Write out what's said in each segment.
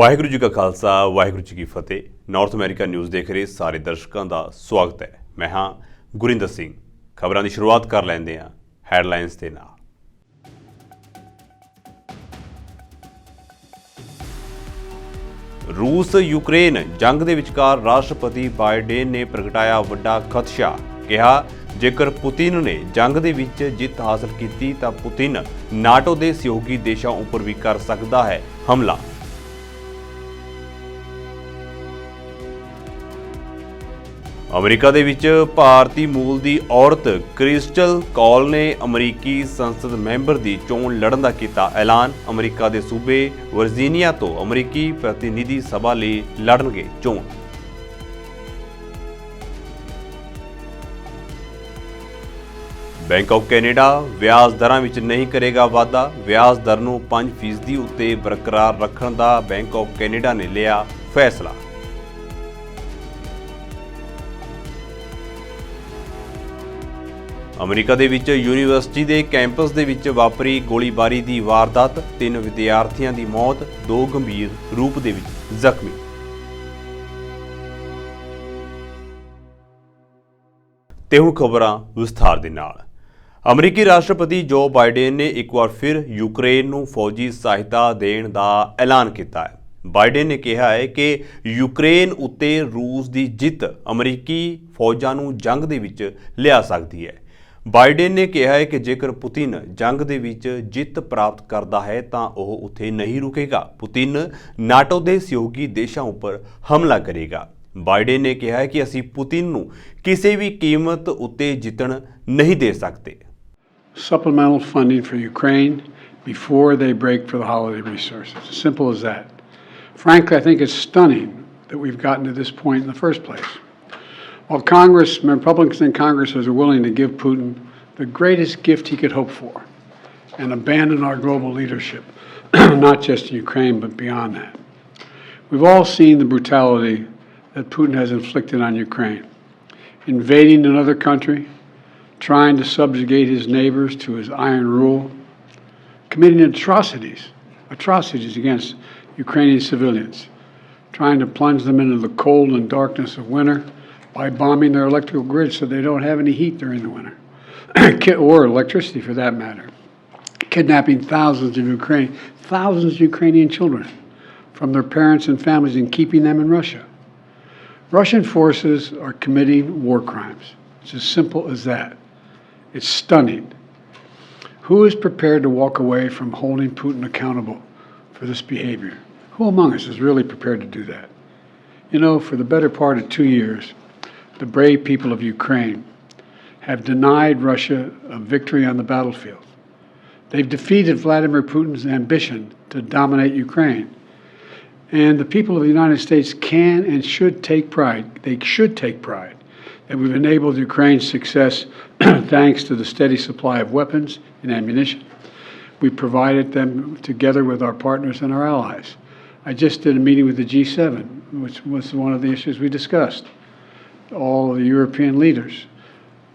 ਵਾਹਿਗੁਰੂ ਜੀ ਕਾ ਖਾਲਸਾ ਵਾਹਿਗੁਰੂ ਜੀ ਕੀ ਫਤਿਹ। North America news ਦੇਖ ਰਹੇ ਸਾਰੇ ਦਰਸ਼ਕਾਂ ਦਾ ਸਵਾਗਤ ਹੈ। ਮੈਂ ਹਾਂ ਗੁਰਿੰਦਰ ਸਿੰਘ। ਖਬਰਾਂ ਦੀ ਸ਼ੁਰੂਆਤ ਕਰ ਲੈਂਦੇ ਹਾਂ ਹੈਡਲਾਈਨਸ ਦੇ ਨਾਲ। रूस यूक्रेन जंग ਦੇ ਵਿਚਕਾਰ ਰਾਸ਼ਟਰਪਤੀ ਬਾਈਡਨ ਨੇ ਪ੍ਰਗਟਾਇਆ ਵੱਡਾ ਖਦਸ਼ਾ। ਕਿਹਾ ਜੇਕਰ ਪੁਤਿਨ ਨੇ ਜੰਗ ਦੇ ਵਿੱਚ ਜਿੱਤ ਹਾਸਲ ਕੀਤੀ ਤਾਂ ਪੁਤਿਨ ਨਾਟੋ ਦੇ ਸਹਿਯੋਗੀ ਦੇਸ਼ਾਂ ਉੱਪਰ ਵੀ ਕਰ ਸਕਦਾ ਹੈ ਹਮਲਾ। ਅਮਰੀਕਾ ਦੇ ਵਿੱਚ ਭਾਰਤੀ ਮੂਲ ਦੀ ਔਰਤ ਕ੍ਰਿਸਟਲ ਕੌਲ ਨੇ ਅਮਰੀਕੀ ਸੰਸਦ ਮੈਂਬਰ ਦੀ ਚੋਣ ਲੜਨ ਦਾ ਕੀਤਾ ਐਲਾਨ। ਅਮਰੀਕਾ ਦੇ ਸੂਬੇ ਵਰਜੀਨੀਆ ਤੋਂ ਅਮਰੀਕੀ ਪ੍ਰਤੀਨਿਧੀ ਸਭਾ ਲਈ ਲੜਨਗੇ ਚੋਣ। ਬੈਂਕ ਆਫ ਕੈਨੇਡਾ ਵਿਆਜ ਦਰਾਂ ਵਿੱਚ ਨਹੀਂ ਕਰੇਗਾ ਵਾਧਾ। ਵਿਆਜ ਦਰ ਨੂੰ 5% ਉੱਤੇ ਬਰਕਰਾਰ ਰੱਖਣ ਦਾ ਬੈਂਕ ਆਫ ਕੈਨੇਡਾ ਨੇ ਲਿਆ ਫੈਸਲਾ। ਅਮਰੀਕਾ ਦੇ ਵਿੱਚ ਯੂਨੀਵਰਸਿਟੀ ਦੇ ਕੈਂਪਸ ਦੇ ਵਿੱਚ ਵਾਪਰੀ ਗੋਲੀਬਾਰੀ ਦੀ ਵਾਰਦਾਤ। 3 ਵਿਦਿਆਰਥੀਆਂ ਦੀ ਮੌਤ, 2 ਗੰਭੀਰ ਰੂਪ ਦੇ ਵਿੱਚ ਜ਼ਖਮੀ। ਤੇ ਹੁਣ ਖਬਰਾਂ ਵਿਸਥਾਰ ਦੇ ਨਾਲ। ਅਮਰੀਕੀ ਰਾਸ਼ਟਰਪਤੀ ਜੋ ਬਾਈਡਨ ਨੇ ਇੱਕ ਵਾਰ ਫਿਰ ਯੂਕਰੇਨ ਨੂੰ ਫੌਜੀ ਸਹਾਇਤਾ ਦੇਣ ਦਾ ਐਲਾਨ ਕੀਤਾ ਹੈ। ਬਾਈਡਨ ਨੇ ਕਿਹਾ ਹੈ ਕਿ ਯੂਕਰੇਨ ਉੱਤੇ ਰੂਸ ਦੀ ਜਿੱਤ ਅਮਰੀਕੀ ਫੌਜਾਂ ਨੂੰ ਜੰਗ ਦੇ ਵਿੱਚ ਲਿਆ ਸਕਦੀ ਹੈ। ਬਾਈਡਨ ਨੇ ਕਿਹਾ ਹੈ ਕਿ ਜੇਕਰ ਪੁਤਿਨ ਜੰਗ ਦੇ ਵਿੱਚ ਜਿੱਤ ਪ੍ਰਾਪਤ ਕਰਦਾ ਹੈ ਤਾਂ ਉਹ ਉੱਥੇ ਨਹੀਂ ਰੁਕੇਗਾ। ਪੁਤਿਨ ਨਾਟੋ ਦੇ ਸਹਿਯੋਗੀ ਦੇਸ਼ਾਂ ਉੱਪਰ ਹਮਲਾ ਕਰੇਗਾ। ਬਾਈਡਨ ਨੇ ਕਿਹਾ ਹੈ ਕਿ ਅਸੀਂ ਪੁਤਿਨ ਨੂੰ ਕਿਸੇ ਵੀ ਕੀਮਤ ਉੱਤੇ ਜਿੱਤਣ ਨਹੀਂ ਦੇ ਸਕਦੇ। Supplemental funding for Ukraine before they break for the holiday resources. As simple as that. Frankly, I think it's stunning that we've gotten to this point in the first place. While Republicans in Congress are willing to give Putin the greatest gift he could hope for and abandon our global leadership, not just in Ukraine, but beyond that. We've all seen the brutality that Putin has inflicted on Ukraine, invading another country, trying to subjugate his neighbors to his iron rule, committing atrocities against Ukrainian civilians, trying to plunge them into the cold and darkness of winter by bombing their electrical grid so they don't have any heat during the winter, or electricity for that matter, kidnapping thousands of Ukrainian children from their parents and families and keeping them in Russia. Russian forces are committing war crimes. It's as simple as that. It's stunning. Who is prepared to walk away from holding Putin accountable for this behavior? Who among us is really prepared to do that? You know, for the better part of 2 years, the brave people of Ukraine have denied Russia a victory on the battlefield. They've defeated Vladimir Putin's ambition to dominate Ukraine. And the people of the United States can and should take pride. They should take pride that we've enabled Ukraine's success thanks to the steady supply of weapons and ammunition. We provided them together with our partners and our allies. I just did a meeting with the G7, which was one of the issues we discussed. All of the European leaders.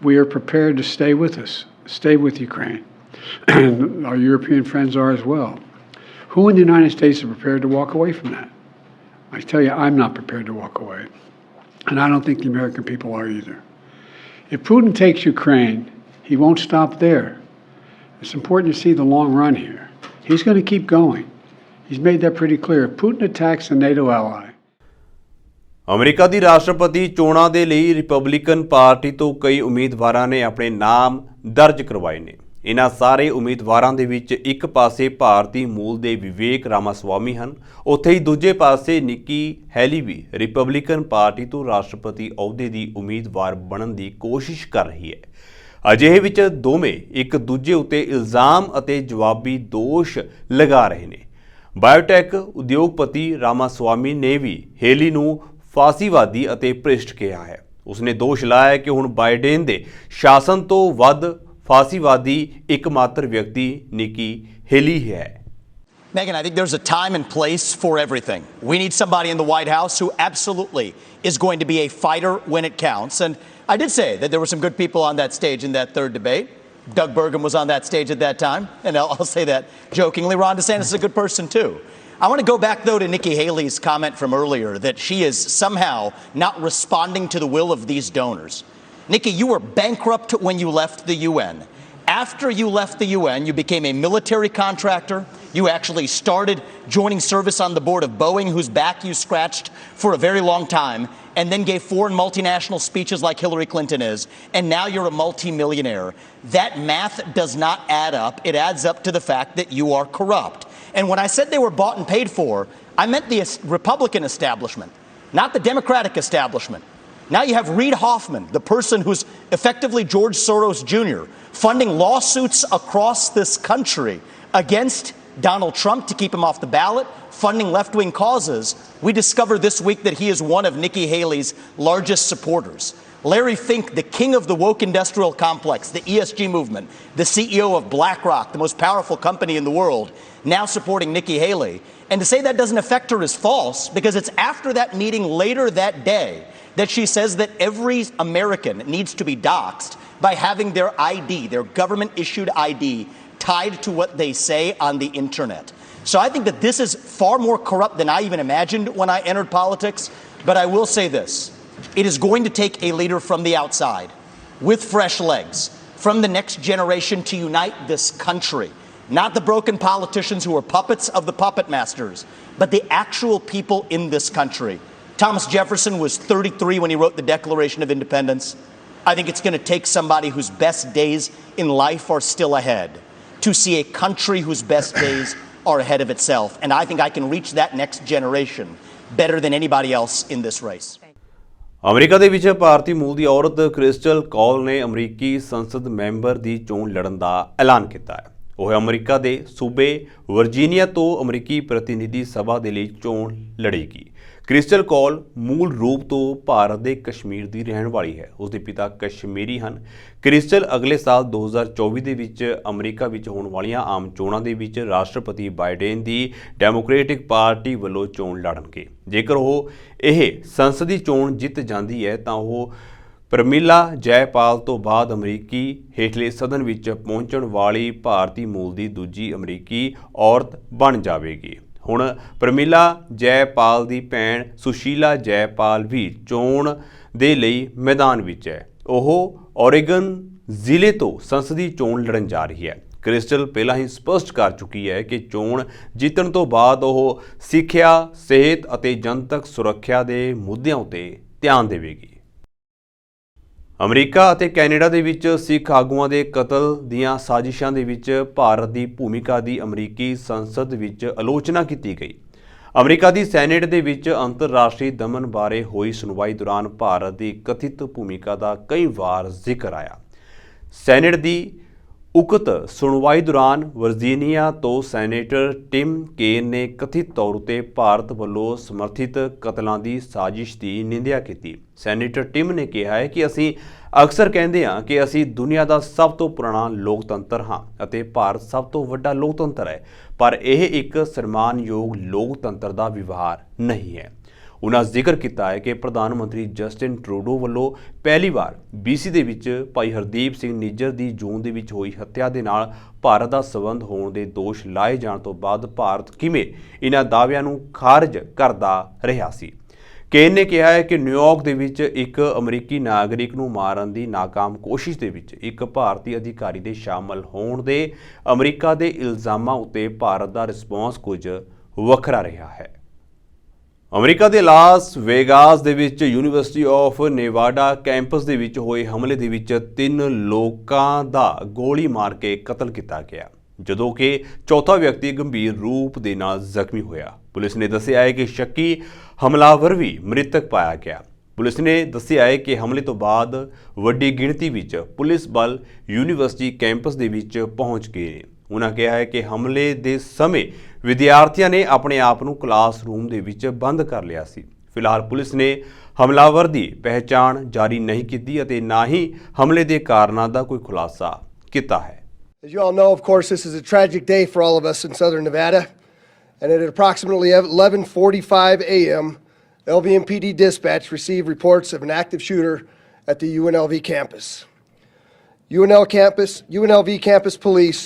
We are prepared to stay with us, stay with Ukraine. And our European friends are as well. Who in the United States are prepared to walk away from that? I tell you, I'm not prepared to walk away. And I don't think the American people are either. If Putin takes Ukraine, he won't stop there. It's important to see the long run here. He's going to keep going. He's made that pretty clear. If Putin attacks a NATO ally, America ਦੀ ਰਾਸ਼ਟਰਪਤੀ ਚੋਣਾਂ ਦੇ ਲਈ Republican party ਤੋਂ ਕਈ ਉਮੀਦਵਾਰਾਂ ਨੇ ਆਪਣੇ ਨਾਮ ਦਰਜ ਕਰਵਾਏ ਨੇ। ਇਹਨਾਂ ਸਾਰੇ ਉਮੀਦਵਾਰਾਂ ਦੇ ਵਿੱਚ ਇੱਕ ਪਾਸੇ ਭਾਰਤੀ ਮੂਲ ਦੇ ਵਿਵੇਕ ਰਾਮਾਸਵਾਮੀ ਹਨ, ਉੱਥੇ ਹੀ ਦੂਜੇ ਪਾਸੇ ਨਿੱਕੀ ਹੈਲੀ ਵੀ ਰਿਪਬਲਿਕਨ ਪਾਰਟੀ ਤੋਂ ਰਾਸ਼ਟਰਪਤੀ ਅਹੁਦੇ ਦੀ ਉਮੀਦਵਾਰ ਬਣਨ ਦੀ ਕੋਸ਼ਿਸ਼ ਕਰ ਰਹੀ ਹੈ। ਅਜਿਹੇ ਵਿੱਚ ਦੋਵੇਂ ਇੱਕ ਦੂਜੇ ਉੱਤੇ ਇਲਜ਼ਾਮ ਅਤੇ ਜਵਾਬੀ ਦੋਸ਼ ਲਗਾ ਰਹੇ ਨੇ। ਬਾਇਓਟੈਕ ਉਦਯੋਗਪਤੀ ਰਾਮਾਸਵਾਮੀ ਨੇ ਵੀ ਹੈਲੀ ਨੂੰ ਫਾਸੀਵਾਦੀ ਅਤੇ ਭ੍ਰਿਸ਼ਟ ਕਿਹਾ ਹੈ। ਉਸਨੇ ਦੋਸ਼ ਲਾਇਆ ਕਿ ਹੁਣ ਬਾਈਡਨ ਦੇ ਸ਼ਾਸਨ ਤੋਂ ਵੱਧ ਫਾਸੀਵਾਦੀ ਇੱਕਮਾਤਰ ਵਿਅਕਤੀ ਨਿੱਕੀ ਹੈਲੀ ਹੈ। Megyn, I think there's a time and place for everything. We need somebody in the White House who absolutely is going to be a fighter when it counts. And I did say that there were some good people on that stage in that third debate. Doug Burgum was on that stage at that time, and I'll say that jokingly. Ron DeSantis is a good person too. I want to go back, though, to Nikki Haley's comment from earlier that she is somehow not responding to the will of these donors. Nikki, you were bankrupt when you left the UN. After you left the UN, you became a military contractor. You actually started joining service on the board of Boeing, whose back you scratched for a very long time, and then gave foreign multinational speeches like Hillary Clinton is, and now you're a multimillionaire. That math does not add up. It adds up to the fact that you are corrupt. And when I said they were bought and paid for, I meant the Republican establishment, not the Democratic establishment. Now you have Reid Hoffman, the person who's effectively George Soros Jr., funding lawsuits across this country against Donald Trump to keep him off the ballot, funding left-wing causes. We discovered this week that he is one of Nikki Haley's largest supporters. Larry Fink, the king of the woke industrial complex, the ESG movement, the CEO of BlackRock, the most powerful company in the world, now supporting Nikki Haley. And to say that doesn't affect her is false, because it's after that meeting later that day that she says that every American needs to be doxxed by having their ID, their government-issued ID, tied to what they say on the internet. So I think that this is far more corrupt than I even imagined when I entered politics. But I will say this. It is going to take a leader from the outside, with fresh legs, from the next generation to unite this country. Not the broken politicians who are puppets of the puppet masters, but the actual people in this country. Thomas Jefferson was 33 when he wrote the Declaration of Independence. I think it's going to take somebody whose best days in life are still ahead to see a country whose best days are ahead of itself. And I think I can reach that next generation better than anybody else in this race. America ਦੇ ਵਿੱਚ ਭਾਰਤੀ ਮੂਲ ਦੀ ਔਰਤ crystal call ਨੇ ਅਮਰੀਕੀ ਸੰਸਦ member ਦੀ ਚੋਣ ਲੜਨ ਦਾ ਐਲਾਨ ਕੀਤਾ ਹੈ। ਉਹ ਅਮਰੀਕਾ ਦੇ ਸੂਬੇ ਵਰਜੀਨੀਆ ਤੋਂ ਅਮਰੀਕੀ ਪ੍ਰਤੀਨਿਧੀ ਸਭਾ ਦੇ ਲਈ ਚੋਣ ਲੜੇਗੀ। ਕ੍ਰਿਸਟਲ ਕੌਲ ਮੂਲ ਰੂਪ ਤੋਂ ਭਾਰਤ ਦੇ ਕਸ਼ਮੀਰ ਦੀ ਰਹਿਣ ਵਾਲੀ ਹੈ। ਉਸ ਦੇ ਪਿਤਾ ਕਸ਼ਮੀਰੀ ਹਨ। ਕ੍ਰਿਸਟਲ ਅਗਲੇ ਸਾਲ 2024 ਦੇ ਵਿੱਚ ਅਮਰੀਕਾ ਵਿੱਚ ਹੋਣ ਵਾਲੀਆਂ ਆਮ ਚੋਣਾਂ ਦੇ ਵਿੱਚ ਰਾਸ਼ਟਰਪਤੀ ਬਾਈਡਨ ਦੀ ਡੈਮੋਕ੍ਰੈਟਿਕ ਪਾਰਟੀ ਵੱਲੋਂ ਚੋਣ ਲੜਨਗੇ। ਜੇਕਰ ਉਹ ਇਹ ਸੰਸਦੀ ਚੋਣ ਜਿੱਤ ਜਾਂਦੀ ਹੈ ਤਾਂ ਉਹ ਪ੍ਰਮਿਲਾ ਜੈਪਾਲ ਤੋਂ ਬਾਅਦ ਅਮਰੀਕੀ ਹੇਠਲੇ ਸਦਨ ਵਿੱਚ ਪਹੁੰਚਣ ਵਾਲੀ ਭਾਰਤੀ ਮੂਲ ਦੀ ਦੂਜੀ ਅਮਰੀਕੀ ਔਰਤ ਬਣ ਜਾਵੇਗੀ। ਹੁਣ ਪ੍ਰਮਿਲਾ ਜੈਪਾਲ ਦੀ ਭੈਣ ਸੁਸ਼ੀਲਾ ਜੈਪਾਲ ਵੀ ਚੋਣ ਦੇ ਲਈ ਮੈਦਾਨ ਵਿੱਚ ਹੈ। ਉਹ ਓਰੇਗਨ ਜ਼ਿਲ੍ਹੇ ਤੋਂ ਸੰਸਦੀ ਚੋਣ ਲੜਨ ਜਾ ਰਹੀ ਹੈ। ਕ੍ਰਿਸਟਲ ਪਹਿਲਾਂ ਹੀ ਸਪਸ਼ਟ ਕਰ ਚੁੱਕੀ ਹੈ ਕਿ ਚੋਣ ਜਿੱਤਣ ਤੋਂ ਬਾਅਦ ਉਹ ਸਿੱਖਿਆ, ਸਿਹਤ ਅਤੇ ਜਨਤਕ ਸੁਰੱਖਿਆ ਦੇ ਮੁੱਦਿਆਂ ਉੱਤੇ ਧਿਆਨ ਦੇਵੇਗੀ। ਅਮਰੀਕਾ ਅਤੇ ਕੈਨੇਡਾ ਦੇ ਵਿੱਚ ਸਿੱਖ ਆਗੂਆਂ ਦੇ ਕਤਲ ਦੀਆਂ ਸਾਜ਼ਿਸ਼ਾਂ ਦੇ ਵਿੱਚ ਭਾਰਤ ਦੀ ਭੂਮਿਕਾ ਦੀ ਅਮਰੀਕੀ ਸੰਸਦ ਵਿੱਚ ਆਲੋਚਨਾ ਕੀਤੀ ਗਈ। ਅਮਰੀਕਾ ਦੀ ਸੈਨੇਟ ਦੇ ਵਿੱਚ ਅੰਤਰਰਾਸ਼ਟਰੀ ਦਮਨ ਬਾਰੇ ਹੋਈ ਸੁਣਵਾਈ ਦੌਰਾਨ ਭਾਰਤ ਦੀ ਕਥਿਤ ਭੂਮਿਕਾ ਦਾ ਕਈ ਵਾਰ ਜ਼ਿਕਰ ਆਇਆ। ਸੈਨੇਟ ਦੀ ਉਕਤ ਸੁਣਵਾਈ ਦੌਰਾਨ ਵਰਜੀਨੀਆ ਤੋਂ ਸੈਨੇਟਰ ਟਿਮ ਕੇਨ ਨੇ ਕਥਿਤ ਤੌਰ ਉੱਤੇ ਭਾਰਤ ਵੱਲੋਂ ਸਮਰਥਿਤ ਕਤਲਾਂ ਦੀ ਸਾਜ਼ਿਸ਼ ਦੀ ਨਿੰਦਿਆ ਕੀਤੀ। ਸੈਨੇਟਰ ਟਿਮ ਨੇ ਕਿਹਾ ਹੈ ਕਿ ਅਸੀਂ ਅਕਸਰ ਕਹਿੰਦੇ ਹਾਂ ਕਿ ਅਸੀਂ ਦੁਨੀਆ ਦਾ ਸਭ ਤੋਂ ਪੁਰਾਣਾ ਲੋਕਤੰਤਰ ਹਾਂ ਅਤੇ ਭਾਰਤ ਸਭ ਤੋਂ ਵੱਡਾ ਲੋਕਤੰਤਰ ਹੈ, ਪਰ ਇਹ ਇੱਕ ਸਨਮਾਨਯੋਗ ਲੋਕਤੰਤਰ ਦਾ ਵਿਵਹਾਰ ਨਹੀਂ ਹੈ। ਉਹਨਾਂ ਜ਼ਿਕਰ ਕੀਤਾ ਹੈ ਕਿ ਪ੍ਰਧਾਨ ਮੰਤਰੀ ਜਸਟਿਨ ਟਰੂਡੋ ਵੱਲੋਂ ਪਹਿਲੀ ਵਾਰ BC ਦੇ ਵਿੱਚ ਭਾਈ ਹਰਦੀਪ ਸਿੰਘ ਨਿੱਜਰ ਦੀ ਜੂਨ ਦੇ ਵਿੱਚ ਹੋਈ ਹੱਤਿਆ ਦੇ ਨਾਲ ਭਾਰਤ ਦਾ ਸਬੰਧ ਹੋਣ ਦੇ ਦੋਸ਼ ਲਾਏ ਜਾਣ ਤੋਂ ਬਾਅਦ ਭਾਰਤ ਕਿਵੇਂ ਇਹਨਾਂ ਦਾਅਵਿਆਂ ਨੂੰ ਖਾਰਜ ਕਰਦਾ ਰਿਹਾ ਸੀ। ਕੇਨ ਨੇ ਕਿਹਾ ਹੈ ਕਿ ਨਿਊਯਾਰਕ ਦੇ ਵਿੱਚ ਇੱਕ ਅਮਰੀਕੀ ਨਾਗਰਿਕ ਨੂੰ ਮਾਰਨ ਦੀ ਨਾਕਾਮ ਕੋਸ਼ਿਸ਼ ਦੇ ਵਿੱਚ ਇੱਕ ਭਾਰਤੀ ਅਧਿਕਾਰੀ ਦੇ ਸ਼ਾਮਲ ਹੋਣ ਦੇ ਅਮਰੀਕਾ ਦੇ ਇਲਜ਼ਾਮਾਂ ਉੱਤੇ ਭਾਰਤ ਦਾ ਰਿਸਪੌਂਸ ਕੁਝ ਵੱਖਰਾ ਰਿਹਾ ਹੈ। ਅਮਰੀਕਾ ਦੇ ਲਾਸ ਵੇਗਾਸ ਦੇ ਵਿੱਚ ਯੂਨੀਵਰਸਿਟੀ ਆਫ ਨੇਵਾਡਾ ਕੈਂਪਸ ਦੇ ਵਿੱਚ ਹੋਏ ਹਮਲੇ ਦੇ ਵਿੱਚ 3 ਲੋਕਾਂ ਦਾ ਗੋਲੀ ਮਾਰ ਕੇ ਕਤਲ ਕੀਤਾ ਗਿਆ, ਜਦੋਂ ਕਿ ਚੌਥਾ ਵਿਅਕਤੀ ਗੰਭੀਰ ਰੂਪ ਦੇ ਨਾਲ ਜ਼ਖਮੀ ਹੋਇਆ। ਪੁਲਿਸ ਨੇ ਦੱਸਿਆ ਹੈ ਕਿ ਸ਼ੱਕੀ ਹਮਲਾਵਰ ਵੀ ਮ੍ਰਿਤਕ ਪਾਇਆ ਗਿਆ। ਪੁਲਿਸ ਨੇ ਦੱਸਿਆ ਹੈ ਕਿ ਹਮਲੇ ਤੋਂ ਬਾਅਦ ਵੱਡੀ ਗਿਣਤੀ ਵਿੱਚ ਪੁਲਿਸ ਬਲ ਯੂਨੀਵਰਸਿਟੀ ਕੈਂਪਸ ਦੇ ਵਿੱਚ ਪਹੁੰਚ ਗਏ ਨੇ। ਉਹਨਾਂ ਕਿਹਾ ਹੈ ਕਿ ਹਮਲੇ ਦੇ ਸਮੇਂ ਵਿਦਿਆਰਥੀਆਂ ਨੇ ਆਪਣੇ ਆਪ ਨੂੰ ਕਲਾਸਰੂਮ ਦੇ ਵਿੱਚ ਬੰਦ ਕਰ ਲਿਆ ਸੀ। ਫਿਲਹਾਲ ਪੁਲਿਸ ਨੇ ਹਮਲਾਵਰ ਦੀ ਪਹਿਚਾਣ ਜਾਰੀ ਨਹੀਂ ਕੀਤੀ ਅਤੇ ਨਾ ਹੀ ਹਮਲੇ ਦੇ ਕਾਰਨਾਂ ਦਾ ਕੋਈ ਖੁਲਾਸਾ ਕੀਤਾ ਹੈ। As you all know, of course, this is a tragic day for all of us in southern Nevada. And at approximately 11:45 a.m., LVMPD dispatch received reports of an active shooter at the UNLV campus. UNLV campus police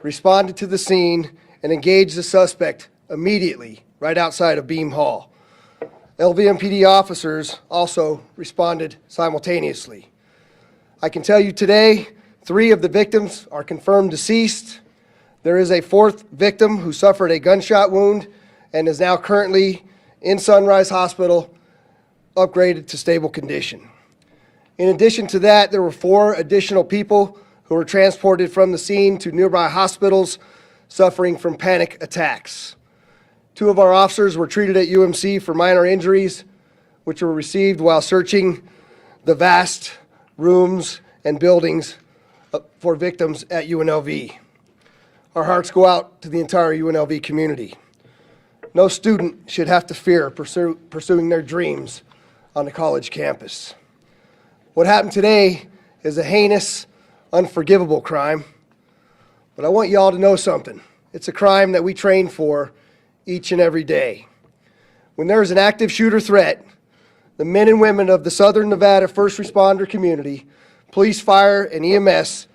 responded to the scene and engaged the suspect immediately right outside of Beam Hall. LVMPD officers also responded simultaneously. I can tell you today, 3 of the victims are confirmed deceased. There is a 4th victim who suffered a gunshot wound and is now currently in Sunrise Hospital, upgraded to stable condition. In addition to that, there were 4 additional people who were transported from the scene to nearby hospitals suffering from panic attacks. 2 of our officers were treated at UMC for minor injuries, which were received while searching the vast rooms and buildings for victims at UNLV. Our hearts go out to the entire UNLV community. No student should have to fear pursuing their dreams on the college campus. What happened today is a heinous, unforgivable crime, but I want y'all to know something. It's a crime that we train for each and every day. When there is an active shooter threat, the men and women of the Southern Nevada first responder community, police, fire, and EMS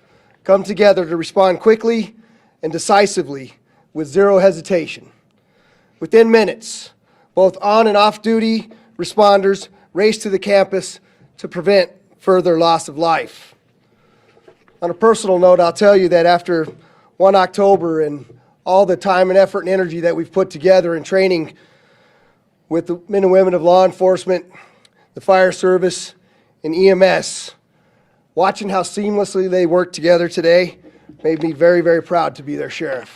come together to respond quickly and decisively with zero hesitation. Within minutes, both on and off duty responders race to the campus to prevent further loss of life. On a personal note, I'll tell you that after 1 October and all the time and effort and energy that we've put together in training with the men and women of law enforcement, the fire service, and EMS, watching how seamlessly they work together today made me very, very proud to be their sheriff.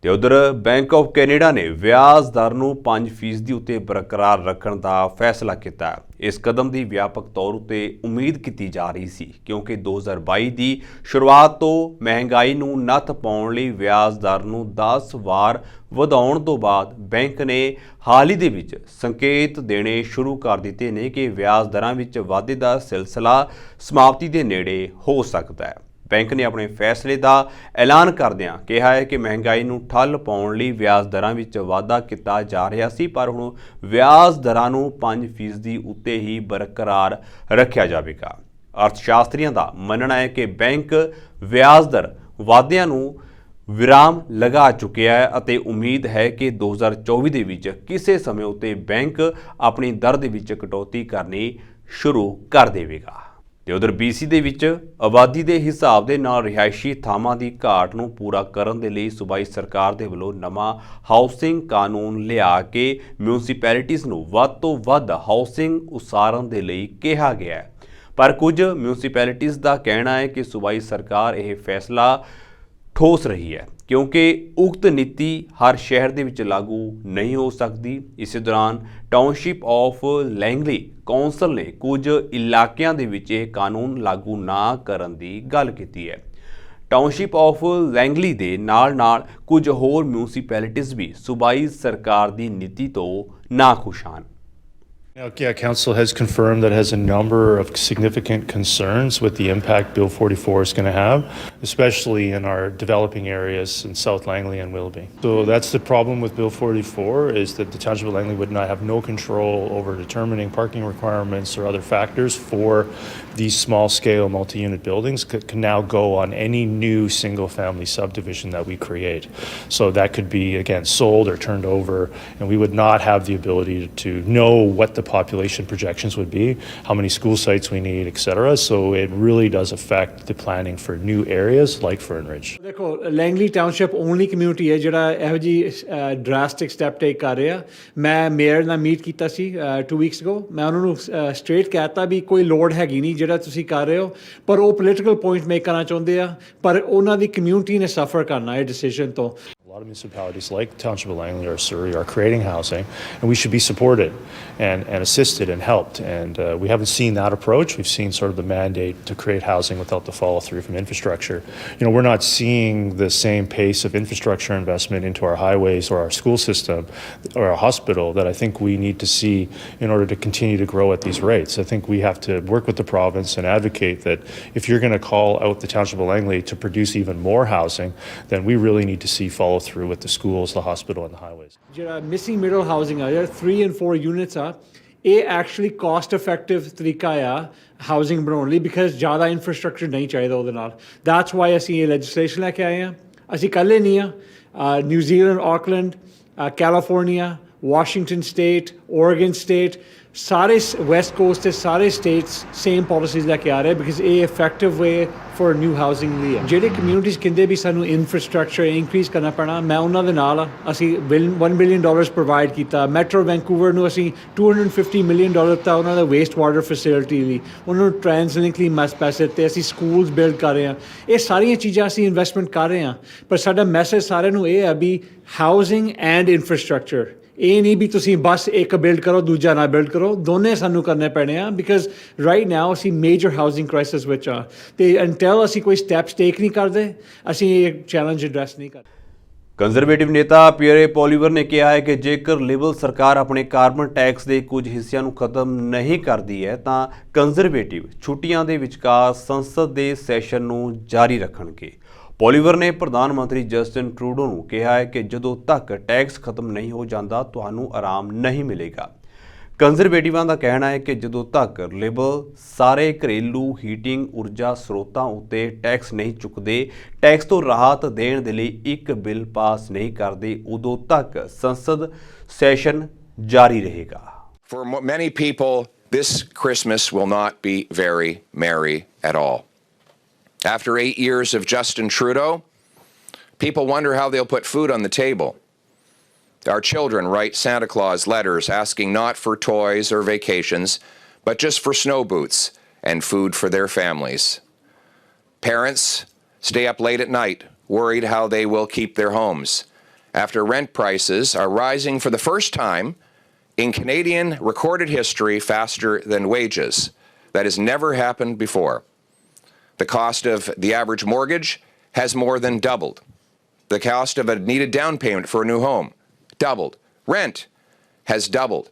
ਤੇ ਉਧਰ bank of Canada ਨੇ ਵਿਆਜ ਦਰ ਨੂੰ 5% ਉੱਤੇ ਬਰਕਰਾਰ ਰੱਖਣ ਦਾ ਫੈਸਲਾ ਕੀਤਾ। ਇਸ ਕਦਮ ਦੀ ਵਿਆਪਕ ਤੌਰ ਉੱਤੇ ਉਮੀਦ ਕੀਤੀ ਜਾ ਰਹੀ ਸੀ ਕਿਉਂਕਿ 2022 ਦੀ ਸ਼ੁਰੂਆਤ ਤੋਂ ਮਹਿੰਗਾਈ ਨੂੰ ਨੱਥ ਪਾਉਣ ਲਈ ਵਿਆਜ ਦਰ ਨੂੰ 10 ਵਾਰ ਵਧਾਉਣ ਤੋਂ ਬਾਅਦ ਬੈਂਕ ਨੇ ਹਾਲ ਹੀ ਦੇ ਵਿੱਚ ਸੰਕੇਤ ਦੇਣੇ ਸ਼ੁਰੂ ਕਰ ਦਿੱਤੇ ਨੇ ਕਿ ਵਿਆਜ ਦਰਾਂ ਵਿੱਚ ਵਾਧੇ ਦਾ ਸਿਲਸਿਲਾ ਸਮਾਪਤੀ ਦੇ ਨੇੜੇ ਹੋ ਸਕਦਾ ਹੈ। ਬੈਂਕ ਨੇ ਆਪਣੇ ਫੈਸਲੇ ਦਾ ਐਲਾਨ ਕਰਦਿਆਂ ਕਿਹਾ ਹੈ ਕਿ ਮਹਿੰਗਾਈ ਨੂੰ ਠੱਲ ਪਾਉਣ ਲਈ ਵਿਆਜ ਦਰਾਂ ਵਿੱਚ ਵਾਧਾ ਕੀਤਾ ਜਾ ਰਿਹਾ ਸੀ ਪਰ ਹੁਣ ਵਿਆਜ ਦਰਾਂ ਨੂੰ 5% ਉੱਤੇ ਹੀ ਬਰਕਰਾਰ ਰੱਖਿਆ ਜਾਵੇਗਾ। ਅਰਥਸ਼ਾਸਤਰੀਆਂ ਦਾ ਮੰਨਣਾ ਹੈ ਕਿ ਬੈਂਕ ਵਿਆਜ ਦਰ ਵਾਧਿਆਂ ਨੂੰ ਵਿਰਾਮ ਲਗਾ ਚੁੱਕਿਆ ਹੈ ਅਤੇ ਉਮੀਦ ਹੈ ਕਿ 2024 ਦੇ ਵਿੱਚ ਕਿਸੇ ਸਮੇਂ ਉੱਤੇ ਬੈਂਕ ਆਪਣੀ ਦਰ ਦੇ ਵਿੱਚ ਕਟੌਤੀ ਕਰਨੀ ਸ਼ੁਰੂ ਕਰ ਦੇਵੇਗਾ। ਤੇ ਉਧਰ BC ਦੇ ਵਿੱਚ ਆਬਾਦੀ ਦੇ ਹਿਸਾਬ ਦੇ ਨਾਲ ਰਿਹਾਇਸ਼ੀ ਥਾਵਾਂ ਦੀ ਘਾਟ ਨੂੰ ਪੂਰਾ ਕਰਨ ਦੇ ਲਈ ਸੂਬਾਈ ਸਰਕਾਰ ਦੇ ਵੱਲੋਂ ਨਵਾਂ ਹਾਊਸਿੰਗ ਕਾਨੂੰਨ ਲਿਆ ਕੇ ਮਿਊਨਿਸਪੈਲਿਟੀਜ਼ ਨੂੰ ਵੱਧ ਤੋਂ ਵੱਧ ਹਾਊਸਿੰਗ ਉਸਾਰਨ ਦੇ ਲਈ ਕਿਹਾ ਗਿਆ ਹੈ। ਪਰ ਕੁਝ ਮਿਊਨਿਸਪੈਲਿਟੀਜ਼ ਦਾ ਕਹਿਣਾ ਹੈ ਕਿ ਸੂਬਾਈ ਸਰਕਾਰ ਇਹ ਫੈਸਲਾ ਠੋਸ ਰਹੀ ਹੈ ਕਿਉਂਕਿ ਉਕਤ ਨੀਤੀ ਹਰ ਸ਼ਹਿਰ ਦੇ ਵਿੱਚ ਲਾਗੂ ਨਹੀਂ ਹੋ ਸਕਦੀ। ਇਸੇ ਦੌਰਾਨ ਟਾਊਨਸ਼ਿਪ ਆਫ ਲੈਂਗਲੀ ਕੌਂਸਲ ਨੇ ਕੁਝ ਇਲਾਕਿਆਂ ਦੇ ਵਿੱਚ ਇਹ ਕਾਨੂੰਨ ਲਾਗੂ ਨਾ ਕਰਨ ਦੀ ਗੱਲ ਕੀਤੀ ਹੈ। ਟਾਊਨਸ਼ਿਪ ਆਫ ਲੈਂਗਲੀ ਦੇ ਨਾਲ ਕੁਝ ਹੋਰ ਮਿਊਨਿਸਪੈਲਿਟੀਜ਼ ਵੀ ਸੂਬਾਈ ਸਰਕਾਰ ਦੀ ਨੀਤੀ ਤੋਂ ਨਾਖੁਸ਼ ਹਨ। Council has confirmed that it has a number of significant concerns with the impact Bill 44 is going to have, especially in our developing areas in South Langley and Willoughby. So that's the problem with Bill 44 is that the Township of Langley would not have no control over determining parking requirements or other factors for these small-scale multi-unit buildings can now go on any new single-family subdivision that we create. So that could be, again, sold or turned over, and we would not have the ability to know what the population projections would be, how many school sites we need, etc. So it really does affect the planning for new areas like Fernridge. देखो Langley township only community है ਜਿਹੜਾ ਇਹੋ ਜੀ drastic step ਟੇਕ ਕਰ ਰਿਹਾ। ਮੈਂ mayor ਨਾਲ meat ਕੀਤਾ ਸੀ 2 ਵੀਕਸ ਅਗੋ। ਮੈਂ ਉਹਨਾਂ ਨੂੰ ਸਟ੍ਰੇਟ ਕਹਿਤਾ ਵੀ ਕੋਈ ਲੋੜ ਹੈਗੀ ਨਹੀਂ ਜਿਹੜਾ ਤੁਸੀਂ ਕਰ ਰਹੇ ਹੋ, ਪਰ ਉਹ ਪੋਲੀਟੀਕਲ ਪੁਆਇੰਟ ਮੇਕ ਕਰਨਾ ਚਾਹੁੰਦੇ ਆ ਪਰ ਉਹਨਾਂ ਦੀ ਕਮਿਊਨਿਟੀ ਨੇ ਸਫਰ ਕਰਨਾ ਇਹ ਡਿਸੀਜਨ ਤੋਂ। A lot of municipalities like Township of Langley or Surrey are creating housing, and we should be supported and assisted and helped. And we haven't seen that approach. We've seen sort of the mandate to create housing without the follow through from infrastructure. You know, we're not seeing the same pace of infrastructure investment into our highways or our school system or our hospital that I think we need to see in order to continue to grow at these rates. I think we have to work with the province and advocate that if you're going to call out the Township of Langley to produce even more housing, then we really need to see follow through with the schools, the hospital and the highways. ਜਿਹੜਾ missing middle housing ਆ ਜਿਹੜਾ 3 and 4 units ਆ ਇਹ actually caste effective ਤਰੀਕਾ ਆ housing ਬਣਾਉਣ ਲਈ because ਜ਼ਿਆਦਾ ਇਨਫਰਾਸਟਰਕਚਰ ਨਹੀਂ ਚਾਹੀਦਾ ਉਹਦੇ ਨਾਲ। ਦੈਟਸ ਵਾਈ ਅਸੀਂ ਇਹ ਲੈਜਿਸਲੇਸ਼ਨ ਲੈ ਕੇ ਆਏ ਹਾਂ। ਅਸੀਂ ਇਕੱਲੇ ਨਹੀਂ ਆ। New Zealand, Auckland, California, Washington state, Oregon state, ਸਾਰੇ ਵੈਸਟ ਕੋਸਟ ਦੇ ਸਾਰੇ ਸਟੇਟਸ ਸੇਮ ਪੋਲਿਸੀਜ਼ ਲੈ ਕੇ ਆ ਰਹੇ ਬਿਕਾਜ਼ ਇਹ effective way for new housing ਲਈ ਹੈ। ਜਿਹੜੇ ਕਮਿਊਨਿਟੀਜ਼ ਕਹਿੰਦੇ ਵੀ ਸਾਨੂੰ ਇਨਫਰਾਸਟ੍ਰਕਚਰ ਇੰਕਰੀਜ਼ ਕਰਨਾ ਪੈਣਾ, ਮੈਂ ਉਹਨਾਂ ਦੇ ਨਾਲ ਹਾਂ। ਅਸੀਂ $1 ਬਿਲੀਅਨ ਪ੍ਰੋਵਾਈਡ ਕੀਤਾ। ਮੈਟਰੋ ਵੈਂਕੂਵਰ ਨੂੰ ਅਸੀਂ $250 ਮਿਲੀਅਨ ਦਿੱਤਾ ਉਹਨਾਂ ਦਾ ਵੇਸਟ ਵਾਟਰ ਫੈਸਿਲਿਟੀ ਲਈ, ਉਹਨਾਂ ਨੂੰ ਟ੍ਰਾਂਸਲਿੰਕ ਲਈ ਪੈਸੇ ਦਿੱਤੇ। ਅਸੀਂ ਸਕੂਲਸ ਬਿਲਡ ਕਰ ਰਹੇ ਹਾਂ। ਇਹ ਸਾਰੀਆਂ ਚੀਜ਼ਾਂ ਅਸੀਂ ਇਨਵੈਸਟਮੈਂਟ ਕਰ ਰਹੇ ਹਾਂ, ਪਰ ਸਾਡਾ ਮੈਸੇਜ ਸਾਰਿਆਂ ਨੂੰ ਇਹ ਹੈ ਵੀ ਹਾਊਸਿੰਗ ਐਂਡ ਇਨਫਰਾਸਟ੍ਰਕਚਰ, ਇਹ ਨਹੀਂ ਵੀ ਤੁਸੀਂ ਬਸ ਇੱਕ ਬਿਲਡ ਕਰੋ ਦੂਜਾ ਨਾ ਬਿਲਡ ਕਰੋ, ਦੋਨੇ ਸਾਨੂੰ ਕਰਨੇ ਪੈਣੇ ਆ ਬਿਕਾਜ਼ ਰਾਈਟ ਨਾਓ ਅਸੀਂ ਮੇਜਰ ਹਾਊਸਿੰਗ ਕ੍ਰਾਈਸਿਸ ਵਿੱਚ ਆ ਅਤੇ ਅੰਟਿਲ ਅਸੀਂ ਕੋਈ ਸਟੈਪਸ ਟੇਕ ਨਹੀਂ ਕਰਦੇ ਅਸੀਂ ਇਹ ਚੈਲੰਜ ਐਡਰੈਸ ਨਹੀਂ ਕਰਦੇ। ਕੰਜ਼ਰਵੇਟਿਵ ਨੇਤਾ ਪੀਅਰੇ ਪੋਲੀਵਰ ਨੇ ਕਿਹਾ ਹੈ ਕਿ ਜੇਕਰ ਲਿਬਰਲ ਸਰਕਾਰ ਆਪਣੇ ਕਾਰਬਨ ਟੈਕਸ ਦੇ ਕੁਝ ਹਿੱਸਿਆਂ ਨੂੰ ਖਤਮ ਨਹੀਂ ਕਰਦੀ ਹੈ ਤਾਂ ਕੰਜ਼ਰਵੇਟਿਵ ਛੁੱਟੀਆਂ ਦੇ ਵਿਚਕਾਰ ਸੰਸਦ ਦੇ ਸੈਸ਼ਨ ਨੂੰ ਜਾਰੀ ਰੱਖਣਗੇ। ਪੋਲੀਵਰ ਨੇ ਪ੍ਰਧਾਨ ਮੰਤਰੀ ਜਸਟਿਨ ਟਰੂਡੋ ਨੂੰ ਕਿਹਾ ਹੈ ਕਿ ਜਦੋਂ ਤੱਕ ਟੈਕਸ ਖਤਮ ਨਹੀਂ ਹੋ ਜਾਂਦਾ ਤੁਹਾਨੂੰ ਆਰਾਮ ਨਹੀਂ ਮਿਲੇਗਾ। ਕੰਜ਼ਰਵੇਟਿਵਾਂ ਦਾ ਕਹਿਣਾ ਹੈ ਕਿ ਜਦੋਂ ਤੱਕ ਲਿਬਰਲ ਸਾਰੇ ਘਰੇਲੂ ਹੀਟਿੰਗ ਊਰਜਾ ਸਰੋਤਾਂ ਉੱਤੇ ਟੈਕਸ ਨਹੀਂ ਚੁੱਕਦੇ, ਟੈਕਸ ਤੋਂ ਰਾਹਤ ਦੇਣ ਦੇ ਲਈ ਇੱਕ ਬਿੱਲ ਪਾਸ ਨਹੀਂ ਕਰਦੇ, ਉਦੋਂ ਤੱਕ ਸੰਸਦ ਸੈਸ਼ਨ ਜਾਰੀ ਰਹੇਗਾ। For many people, this Christmas will not be very merry at all. After 8 years of Justin Trudeau, people wonder how they'll put food on the table. Our children write Santa Claus letters asking not for toys or vacations, but just for snow boots and food for their families. Parents stay up late at night, worried how they will keep their homes, after rent prices are rising for the first time in Canadian recorded history faster than wages. That has never happened before. The cost of the average mortgage has more than doubled. The cost of a needed down payment for a new home, doubled. Rent has doubled.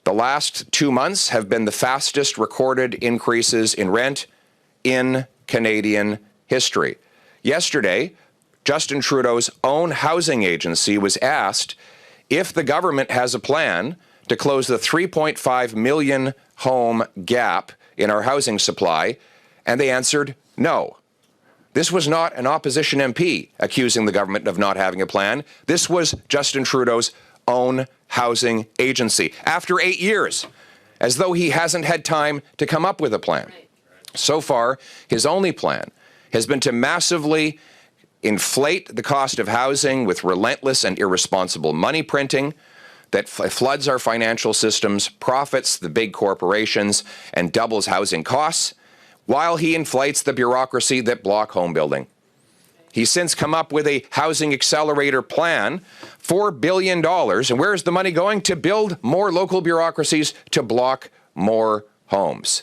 The last 2 months have been the fastest recorded increases in rent in Canadian history. Yesterday, Justin Trudeau's own housing agency was asked if the government has a plan to close the 3.5 million home gap in our housing supply, and they answered no. This was not an opposition MP accusing the government of not having a plan. This was Justin Trudeau's own housing agency after 8 years, as though he hasn't had time to come up with a plan. So far, his only plan has been to massively inflate the cost of housing with relentless and irresponsible money printing that floods our financial systems, profits the big corporations, and doubles housing costs, while he inflates the bureaucracy that block home building. He's since come up with a housing accelerator plan, $4 billion, and where is the money going? To build more local bureaucracies to block more homes.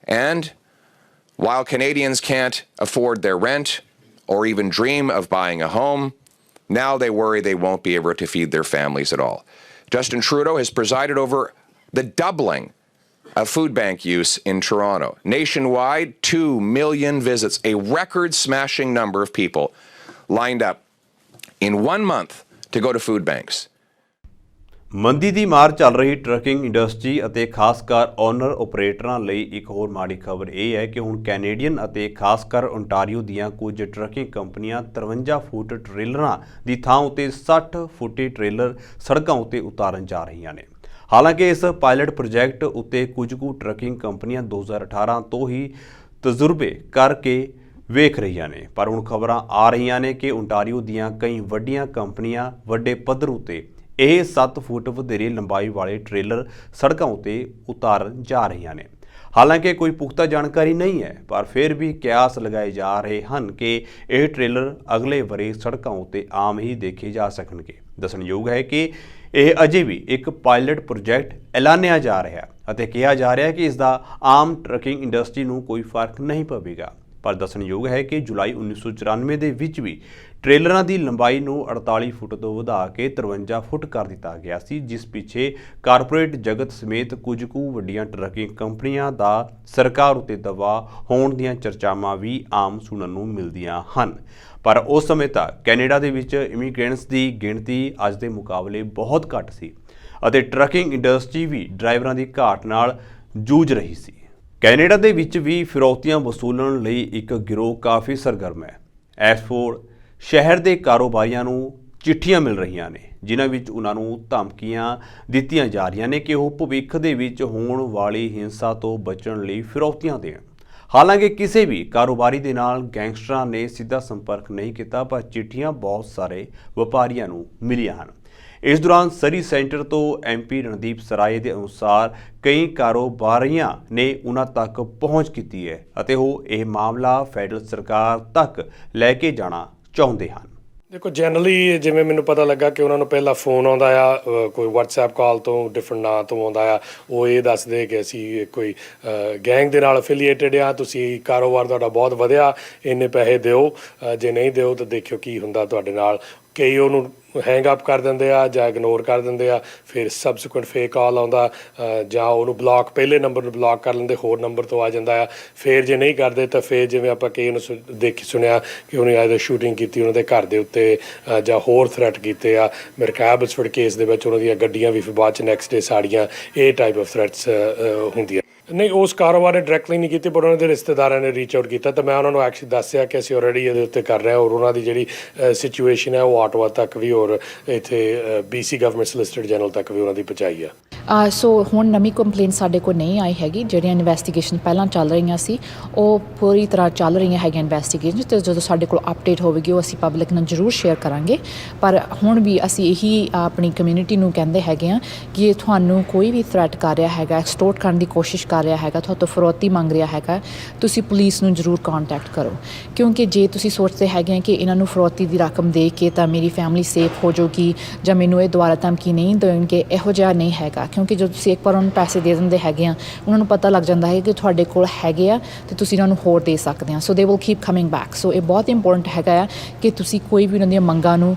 And while Canadians can't afford their rent or even dream of buying a home, now they worry they won't be able to feed their families at all. Justin Trudeau has presided over the doubling of food bank use in Toronto. Nationwide, 2 million visits, a record-smashing number of people lined up in 1 month to go to food banks. ਮੰਦੀ ਦੀ ਮਾਰ ਚੱਲ ਰਹੀ trucking industry ਅਤੇ ਖਾਸ ਕਰ owner ਆਪਰੇਟਰਾਂ ਲਈ ਇੱਕ ਹੋਰ ਮਾੜੀ ਖਬਰ ਇਹ ਹੈ ਕਿ ਹੁਣ ਕੈਨੇਡੀਅਨ ਅਤੇ ਖਾਸ ਕਰ ਓਨਟਾਰੀਓ ਦੀਆਂ ਕੁਝ ਟਰੱਕਿੰਗ ਕੰਪਨੀਆਂ 53 ਫੁੱਟ ਟ੍ਰੇਲਰਾਂ ਦੀ ਥਾਂ ਉੱਤੇ 60 ਫੁੱਟੀ ਟ੍ਰੇਲਰ ਸੜਕਾਂ ਉੱਤੇ ਉਤਾਰਨ ਜਾ ਰਹੀਆਂ ਨੇ। ਹਾਲਾਂਕਿ ਇਸ ਪਾਇਲਟ ਪ੍ਰੋਜੈਕਟ ਉੱਤੇ ਕੁਝ ਕੁ ਟਰੱਕਿੰਗ ਕੰਪਨੀਆਂ 2018 ਤੋਂ ਹੀ ਤਜਰਬੇ ਕਰਕੇ ਵੇਖ ਰਹੀਆਂ ਨੇ, ਪਰ ਹੁਣ ਖਬਰਾਂ ਆ ਰਹੀਆਂ ਨੇ ਕਿ ਓਨਟਾਰੀਓ ਦੀਆਂ ਕਈ ਵੱਡੀਆਂ ਕੰਪਨੀਆਂ ਵੱਡੇ ਪੱਧਰ ਉੱਤੇ ਇਹ 7 ਫੁੱਟ ਵਧੇਰੇ ਲੰਬਾਈ ਵਾਲੇ ਟ੍ਰੇਲਰ ਸੜਕਾਂ ਉੱਤੇ ਉਤਾਰਨ ਜਾ ਰਹੀਆਂ ਨੇ। ਹਾਲਾਂਕਿ ਕੋਈ ਪੁਖਤਾ ਜਾਣਕਾਰੀ ਨਹੀਂ ਹੈ, ਪਰ ਫਿਰ ਵੀ ਕਿਆਸ ਲਗਾਏ ਜਾ ਰਹੇ ਹਨ ਕਿ ਇਹ ਟ੍ਰੇਲਰ ਅਗਲੇ ਵਰੇ ਸੜਕਾਂ ਉੱਤੇ ਆਮ ਹੀ ਦੇਖੇ ਜਾ ਸਕਣਗੇ। ਦੱਸਣਯੋਗ ਹੈ ਕਿ ਇਹ ਅਜੇ ਵੀ ਇੱਕ ਪਾਇਲਟ ਪ੍ਰੋਜੈਕਟ ਐਲਾਨਿਆ ਜਾ ਰਿਹਾ ਹੈ ਅਤੇ ਕਿਹਾ ਜਾ ਰਿਹਾ ਹੈ ਕਿ ਇਸ ਦਾ ਆਮ ਟਰੱਕਿੰਗ ਇੰਡਸਟਰੀ ਨੂੰ ਕੋਈ ਫਰਕ ਨਹੀਂ ਪਵੇਗਾ। ਪਰ ਦੱਸਣਯੋਗ ਹੈ ਕਿ ਜੁਲਾਈ 1994 ਦੇ ਵਿੱਚ ਵੀ ਟ੍ਰੇਲਰਾਂ ਦੀ ਲੰਬਾਈ ਨੂੰ 48 ਫੁੱਟ ਤੋਂ ਵਧਾ ਕੇ 53 ਫੁੱਟ ਕਰ ਦਿੱਤਾ ਗਿਆ ਸੀ, ਜਿਸ ਪਿੱਛੇ ਕਾਰਪੋਰੇਟ ਜਗਤ ਸਮੇਤ ਕੁਝ ਕੁ ਵੱਡੀਆਂ ਟਰੱਕਿੰਗ ਕੰਪਨੀਆਂ ਦਾ ਸਰਕਾਰ ਉੱਤੇ ਦਬਾਅ ਹੋਣ ਦੀਆਂ ਚਰਚਾਵਾਂ ਵੀ ਆਮ ਸੁਣਨ ਨੂੰ ਮਿਲਦੀਆਂ ਹਨ। ਪਰ ਉਸ ਸਮੇਂ ਤੱਕ ਕੈਨੇਡਾ ਦੇ ਵਿੱਚ ਇਮੀਗ੍ਰੈਂਟਸ ਦੀ ਗਿਣਤੀ ਅੱਜ ਦੇ ਮੁਕਾਬਲੇ ਬਹੁਤ ਘੱਟ ਸੀ ਅਤੇ ਟਰੱਕਿੰਗ ਇੰਡਸਟਰੀ ਵੀ ਡਰਾਈਵਰਾਂ ਦੀ ਘਾਟ ਨਾਲ ਜੂਝ ਰਹੀ ਸੀ। ਕੈਨੇਡਾ ਦੇ ਵਿੱਚ ਵੀ ਫਿਰੌਤੀਆਂ ਵਸੂਲਣ ਲਈ ਇੱਕ ਗਿਰੋਹ ਕਾਫੀ ਸਰਗਰਮ ਹੈ। ਐਸਫੋਰਡ ਸ਼ਹਿਰ ਦੇ ਕਾਰੋਬਾਰੀਆਂ ਨੂੰ ਚਿੱਠੀਆਂ ਮਿਲ ਰਹੀਆਂ ਨੇ ਜਿਨ੍ਹਾਂ ਵਿੱਚ ਉਹਨਾਂ ਨੂੰ ਧਮਕੀਆਂ ਦਿੱਤੀਆਂ ਜਾ ਰਹੀਆਂ ਨੇ ਕਿ ਉਹ ਭਵਿੱਖ ਦੇ ਵਿੱਚ ਹੋਣ ਵਾਲੀ ਹਿੰਸਾ ਤੋਂ ਬਚਣ ਲਈ ਫਿਰੌਤੀਆਂ ਦੇਣ। ਹਾਲਾਂਕਿ ਕਿਸੇ ਵੀ ਕਾਰੋਬਾਰੀ ਦੇ ਨਾਲ ਗੈਂਗਸਟਰਾਂ ਨੇ ਸਿੱਧਾ ਸੰਪਰਕ ਨਹੀਂ ਕੀਤਾ, ਪਰ ਚਿੱਠੀਆਂ ਬਹੁਤ ਸਾਰੇ ਵਪਾਰੀਆਂ ਨੂੰ ਮਿਲੀਆਂ ਹਨ। ਇਸ ਦੌਰਾਨ ਸਰੀ ਸੈਂਟਰ ਤੋਂ MP ਰਣਦੀਪ ਸਰਾਏ ਦੇ ਅਨੁਸਾਰ ਕਈ ਕਾਰੋਬਾਰੀਆਂ ਨੇ ਉਹਨਾਂ ਤੱਕ ਪਹੁੰਚ ਕੀਤੀ ਹੈ ਅਤੇ ਉਹ ਇਹ ਮਾਮਲਾ ਫੈਡਰਲ ਸਰਕਾਰ ਤੱਕ ਲੈ ਕੇ ਜਾਣਾ ਚਾਹੁੰਦੇ ਹਨ। ਦੇਖੋ ਜਨਰਲੀ ਜਿਵੇਂ ਮੈਨੂੰ ਪਤਾ ਲੱਗਾ ਕਿ ਉਹਨਾਂ ਨੂੰ ਪਹਿਲਾਂ ਫੋਨ ਆਉਂਦਾ ਆ, ਕੋਈ WhatsApp ਕਾਲ ਤੋਂ ਡਿਫਰੈਂਟ ਨਾਂ ਤੋਂ ਆਉਂਦਾ ਆ, ਉਹ ਇਹ ਦੱਸਦੇ ਕਿ ਅਸੀਂ ਕੋਈ ਗੈਂਗ ਦੇ ਨਾਲ ਐਫੀਲੀਏਟਡ ਆ, ਤੁਸੀਂ ਕਾਰੋਬਾਰ ਤੁਹਾਡਾ ਬਹੁਤ ਵਧਿਆ, ਇੰਨੇ ਪੈਸੇ ਦਿਓ, ਜੇ ਨਹੀਂ ਦਿਓ ਤਾਂ ਦੇਖਿਓ ਕੀ ਹੁੰਦਾ ਤੁਹਾਡੇ ਨਾਲ। ਕਈ ਉਹਨੂੰ ਹੈਂਗ ਅਪ ਕਰ ਦਿੰਦੇ ਆ ਜਾਂ ਇਗਨੋਰ ਕਰ ਦਿੰਦੇ ਆ, ਫਿਰ ਸਬਸੀਕੁਐਂਟ ਫੇਕ ਕਾਲ ਆਉਂਦਾ ਜਾਂ ਉਹਨੂੰ ਬਲੌਕ, ਪਹਿਲੇ ਨੰਬਰ ਨੂੰ ਬਲੌਕ ਕਰ ਲੈਂਦੇ, ਹੋਰ ਨੰਬਰ ਤੋਂ ਆ ਜਾਂਦਾ ਆ। ਫਿਰ ਜੇ ਨਹੀਂ ਕਰਦੇ ਤਾਂ ਫਿਰ ਜਿਵੇਂ ਆਪਾਂ ਕਈ ਨੂੰ ਸੁਣਿਆ ਕਿ ਉਹਨੇ ਆਇਦਰ ਸ਼ੂਟਿੰਗ ਕੀਤੀ ਉਹਨਾਂ ਦੇ ਘਰ ਦੇ ਉੱਤੇ ਜਾਂ ਹੋਰ ਥ੍ਰੈਟ ਕੀਤੇ ਆ। ਮੇਰੇ ਕੈਬਸਫੋਰਡ ਕੇਸ ਦੇ ਵਿੱਚ ਉਹਨਾਂ ਦੀਆਂ ਗੱਡੀਆਂ ਵੀ ਫਿਰ ਬਾਅਦ 'ਚ ਨੈਕਸਟ ਡੇ ਸਾੜੀਆਂ, ਇਹ ਟਾਈਪ ਆਫ ਥ੍ਰੈਟਸ ਹੁੰਦੀਆਂ। ਨਹੀਂ, ਉਸ ਕਾਰੋਬਾਰ ਨੇ ਡਾਇਰੈਕਟਲੀ ਨਹੀਂ ਕੀਤੀ, ਪਰ ਉਹਨਾਂ ਦੇ ਰਿਸ਼ਤੇਦਾਰਾਂ ਨੇ ਰੀਚ ਆਊਟ ਕੀਤਾ ਤਾਂ ਮੈਂ ਉਹਨਾਂ ਨੂੰ ਐਕਚੁਅਲੀ ਦੱਸਿਆ ਕਿ ਅਸੀਂ ਆਲਰੇਡੀ ਇਹਦੇ ਉੱਤੇ ਕਰ ਰਹੇ ਹਾਂ ਔਰ ਉਹਨਾਂ ਦੀ ਜਿਹੜੀ ਸਿਚੁਏਸ਼ਨ ਹੈ ਉਹ ਆਟਵਾ ਤੱਕ ਵੀ ਔਰ ਇੱਥੇ BC ਗਵਰਨਮੈਂਟ ਸੋਲਿਸਿਟਰ ਜਨਰਲ ਤੱਕ ਵੀ ਉਹਨਾਂ ਦੀ ਪਹੁੰਚਾਈ ਆ। ਸੋ ਹੁਣ ਨਵੀਂ ਕੰਪਲੇਂਟ ਸਾਡੇ ਕੋਲ ਨਹੀਂ ਆਈ ਹੈਗੀ। ਜਿਹੜੀਆਂ ਇਨਵੈਸਟੀਗੇਸ਼ਨ ਪਹਿਲਾਂ ਚੱਲ ਰਹੀਆਂ ਸੀ ਉਹ ਪੂਰੀ ਤਰ੍ਹਾਂ ਚੱਲ ਰਹੀਆਂ ਹੈਗੀਆਂ ਇਨਵੈਸਟੀਗੇਸ਼ਨ, ਅਤੇ ਜਦੋਂ ਸਾਡੇ ਕੋਲ ਅਪਡੇਟ ਹੋਵੇਗੀ ਉਹ ਅਸੀਂ ਪਬਲਿਕ ਨਾਲ ਜ਼ਰੂਰ ਸ਼ੇਅਰ ਕਰਾਂਗੇ। ਪਰ ਹੁਣ ਵੀ ਅਸੀਂ ਇਹੀ ਆਪਣੀ ਕਮਿਊਨਿਟੀ ਨੂੰ ਕਹਿੰਦੇ ਹੈਗੇ ਹਾਂ ਕਿ ਤੁਹਾਨੂੰ ਕੋਈ ਵੀ ਥ੍ਰੈਟ ਕਰ ਰਿਹਾ ਹੈਗਾ, ਐਕਸਟੋਰਟ ਕਰਨ ਦੀ ਕੋਸ਼ਿਸ਼ ਕਰ ਰਿਹਾ ਹੈਗਾ, ਤੁਹਾਤੋਂ ਫਰੌਤੀ ਮੰਗ ਰਿਹਾ ਹੈਗਾ, ਤੁਸੀਂ ਪੁਲਿਸ ਨੂੰ ਜ਼ਰੂਰ ਕੰਟੈਕਟ ਕਰੋ। ਕਿਉਂਕਿ ਜੇ ਤੁਸੀਂ ਸੋਚਦੇ ਹੈਗੇ ਕਿ ਇਹਨਾਂ ਨੂੰ ਫਰੌਤੀ ਦੀ ਰਕਮ ਦੇ ਕੇ ਤਾਂ ਮੇਰੀ ਫੈਮਿਲੀ ਸੇਫ ਹੋ ਜਾਊਗੀ ਜਾਂ ਮੈਨੂੰ ਇਹ ਦੁਬਾਰਾ ਧਮਕੀ ਨਹੀਂ ਦੇਣਗੇ, ਇਹੋ ਜਿਹਾ ਨਹੀਂ ਹੈਗਾ। ਕਿਉਂਕਿ ਜਦੋਂ ਤੁਸੀਂ ਇੱਕ ਵਾਰ ਉਹਨਾਂ ਨੂੰ ਪੈਸੇ ਦੇ ਦਿੰਦੇ ਹੈਗੇ ਆ, ਉਹਨਾਂ ਨੂੰ ਪਤਾ ਲੱਗ ਜਾਂਦਾ ਹੈ ਕਿ ਤੁਹਾਡੇ ਕੋਲ ਹੈਗੇ ਆ ਅਤੇ ਤੁਸੀਂ ਉਹਨਾਂ ਨੂੰ ਹੋਰ ਦੇ ਸਕਦੇ ਆ। So they will keep coming back. So ਇਹ ਬਹੁਤ ਇੰਪੋਰਟੈਂਟ ਹੈਗਾ ਆ ਕਿ ਤੁਸੀਂ ਕੋਈ ਵੀ ਉਹਨਾਂ ਦੀਆਂ ਮੰਗਾਂ ਨੂੰ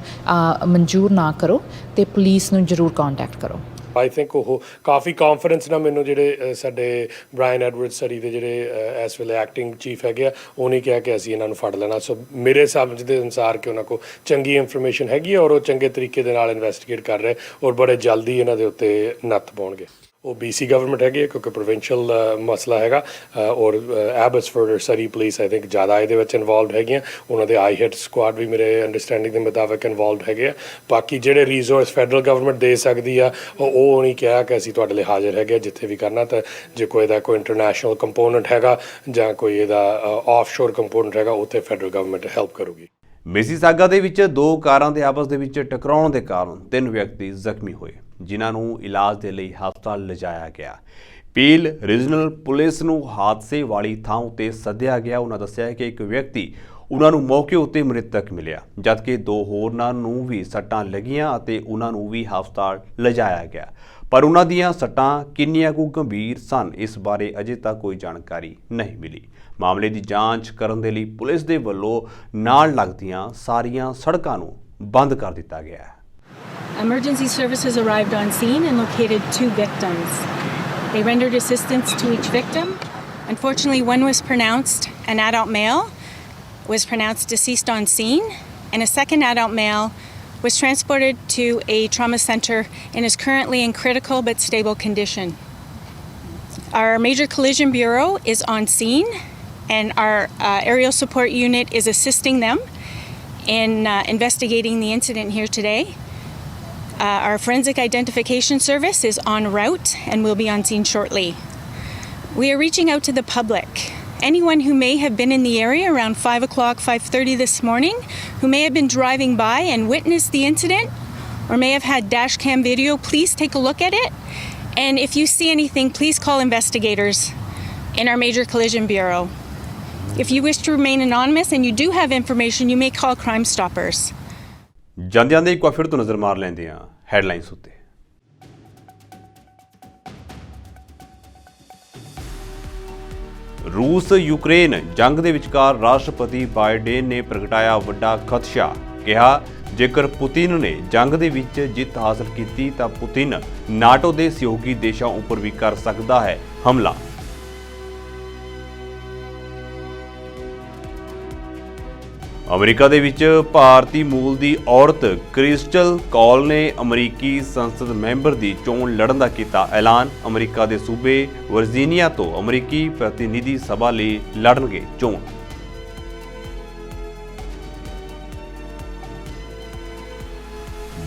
ਮਨਜ਼ੂਰ ਨਾ ਕਰੋ ਅਤੇ ਪੁਲਿਸ ਨੂੰ ਜ਼ਰੂਰ ਕੰਟੈਕਟ ਕਰੋ। ਆਈ ਥਿੰਕ ਉਹ ਕਾਫੀ ਕੌਨਫੀਡੈਂਸ ਨਾਲ ਮੈਨੂੰ ਜਿਹੜੇ ਸਾਡੇ ਬ੍ਰਾਇਨ ਐਡਵਰਡ ਸਰੀ ਦੇ ਜਿਹੜੇ ਇਸ ਵੇਲੇ ਐਕਟਿੰਗ ਚੀਫ ਹੈਗੇ ਆ, ਉਹਨੇ ਕਿਹਾ ਕਿ ਅਸੀਂ ਇਹਨਾਂ ਨੂੰ ਫੜ ਲੈਣਾ। ਸੋ ਮੇਰੇ ਸਮਝ ਦੇ ਅਨੁਸਾਰ ਕਿ ਉਹਨਾਂ ਕੋਲ ਚੰਗੀ ਇਨਫੋਰਮੇਸ਼ਨ ਹੈਗੀ ਔਰ ਉਹ ਚੰਗੇ ਤਰੀਕੇ ਦੇ ਨਾਲ ਇਨਵੈਸਟੀਗੇਟ ਕਰ ਰਹੇ ਔਰ ਬੜੇ ਜਲਦੀ ਇਹਨਾਂ ਦੇ ਉੱਤੇ ਨੱਥ ਪਾਉਣਗੇ। ਉਹ BC ਗਵਰਨਮੈਂਟ ਹੈਗੀ ਹੈ ਕਿਉਂਕਿ ਪ੍ਰੋਵਿੰਸ਼ੀਅਲ ਮਸਲਾ ਹੈਗਾ ਔਰ Abbotsford Surrey police I think ਜ਼ਿਆਦਾ ਇਹਦੇ ਵਿੱਚ ਇਨਵੋਲਵਡ ਹੈਗੀਆਂ। ਉਹਨਾਂ ਦੇ ਆਈ ਹਿੱਟ ਸਕੁਆਡ ਵੀ ਮੇਰੇ ਅੰਡਰਸਟੈਂਡਿੰਗ ਦੇ ਮੁਤਾਬਕ ਇਨਵੋਲਵਡ ਹੈਗੇ ਆ। ਬਾਕੀ ਜਿਹੜੇ ਰਿਸੋਰਸ ਫੈਡਰਲ ਗਵਰਨਮੈਂਟ ਦੇ ਸਕਦੀ ਆ ਉਹ ਨਹੀਂ ਕਿਹਾ ਕਿ ਅਸੀਂ ਤੁਹਾਡੇ ਲਈ ਹਾਜ਼ਰ ਹੈਗੇ ਜਿੱਥੇ ਵੀ ਕਰਨਾ। ਤਾਂ ਜੇ ਕੋਈ ਇਹਦਾ ਕੋਈ ਇੰਟਰਨੈਸ਼ਨਲ ਕੰਪੋਨੈਂਟ ਹੈਗਾ ਜਾਂ ਕੋਈ ਇਹਦਾ ਆਫਸ਼ੋਰ ਕੰਪੋਨੈਂਟ ਹੈਗਾ, ਉੱਥੇ ਫੈਡਰਲ ਗਵਰਨਮੈਂਟ ਹੈਲਪ ਕਰੂਗੀ। ਮਿਸੀਸਾਗਾ ਦੇ ਵਿੱਚ 2 ਕਾਰਾਂ ਦੇ ਆਪਸ ਦੇ ਵਿੱਚ ਟਕਰਾਉਣ ਦੇ ਕਾਰਨ 3 ਵਿਅਕਤੀ ਜ਼ਖਮੀ ਹੋਏ, ਜਿਨ੍ਹਾਂ ਨੂੰ ਇਲਾਜ ਦੇ ਲਈ ਹਸਪਤਾਲ ਲਿਜਾਇਆ ਗਿਆ। ਪੀਲ ਰੀਜਨਲ ਪੁਲਿਸ ਨੂੰ ਹਾਦਸੇ ਵਾਲੀ ਥਾਂ ਉੱਤੇ ਸੱਦਿਆ ਗਿਆ। ਉਹਨਾਂ ਦੱਸਿਆ ਕਿ ਇੱਕ ਵਿਅਕਤੀ ਉਹਨਾਂ ਨੂੰ ਮੌਕੇ ਉੱਤੇ ਮ੍ਰਿਤਕ ਮਿਲਿਆ, ਜਦਕਿ 2 ਹੋਰਨਾਂ ਨੂੰ ਵੀ ਸੱਟਾਂ ਲੱਗੀਆਂ ਅਤੇ ਉਹਨਾਂ ਨੂੰ ਵੀ ਹਸਪਤਾਲ ਲਿਜਾਇਆ ਗਿਆ। ਪਰ ਉਹਨਾਂ ਦੀਆਂ ਸੱਟਾਂ ਕਿੰਨੀਆਂ ਕੁ ਗੰਭੀਰ ਸਨ, ਇਸ ਬਾਰੇ ਅਜੇ ਤੱਕ ਕੋਈ ਜਾਣਕਾਰੀ ਨਹੀਂ ਮਿਲੀ। ਮਾਮਲੇ ਦੀ ਜਾਂਚ ਕਰਨ ਦੇ ਲਈ ਪੁਲਿਸ ਦੇ ਵੱਲੋਂ ਨਾਲ ਲੱਗਦੀਆਂ ਸਾਰੀਆਂ ਸੜਕਾਂ ਨੂੰ ਬੰਦ ਕਰ ਦਿੱਤਾ ਗਿਆ ਹੈ। Emergency services arrived on scene and located 2 victims. They rendered assistance to each victim. Unfortunately, one was pronounced, an adult male, was pronounced deceased on scene, and a second adult male was transported to a trauma center and is currently in critical but stable condition. Our Major Collision Bureau is on scene, and our aerial support unit is assisting them in investigating the incident here today. Our forensic identification service is en route and will be on scene shortly. We are reaching out to the public. Anyone who may have been in the area around 5 o'clock, 5:30 this morning, who may have been driving by and witnessed the incident or may have had dash cam video, please take a look at it. And if you see anything, please call investigators in our Major Collision Bureau. If you wish to remain anonymous and you do have information, you may call Crime Stoppers. ਜਾਂਦਿਆਂ ਦੇ ਇੱਕ ਵਾਰ ਫਿਰ ਤੋਂ ਨਜ਼ਰ ਮਾਰ ਲੈਂਦੇ ਹਾਂ headlines ਉੱਤੇ। ਰੂਸ ਯੂਕਰੇਨ ਜੰਗ ਦੇ ਵਿਚਕਾਰ ਰਾਸ਼ਟਰਪਤੀ ਬਾਈਡਨ ਨੇ ਪ੍ਰਗਟਾਇਆ ਵੱਡਾ ਖਦਸ਼ਾ। ਕਿਹਾ ਜੇਕਰ ਪੁਤਿਨ ਨੇ ਜੰਗ ਦੇ ਵਿੱਚ ਜਿੱਤ ਹਾਸਲ ਕੀਤੀ ਤਾਂ ਪੁਤਿਨ ਨਾਟੋ ਦੇ ਸਹਿਯੋਗੀ ਦੇਸ਼ਾਂ ਉੱਪਰ ਵੀ ਕਰ ਸਕਦਾ ਹੈ ਹਮਲਾ। ਅਮਰੀਕਾ ਦੇ ਵਿੱਚ ਭਾਰਤੀ ਮੂਲ ਦੀ ਔਰਤ ਕ੍ਰਿਸਟਲ ਕੌਲ ਨੇ ਅਮਰੀਕੀ ਸੰਸਦ ਮੈਂਬਰ ਦੀ ਚੋਣ ਲੜਨ ਦਾ ਕੀਤਾ ਐਲਾਨ। ਅਮਰੀਕਾ ਦੇ ਸੂਬੇ ਵਰਜੀਨੀਆ ਤੋਂ ਅਮਰੀਕੀ ਪ੍ਰਤੀਨਿਧੀ ਸਭਾ ਲਈ ਲੜਨਗੇ ਚੋਣ। 'ਚ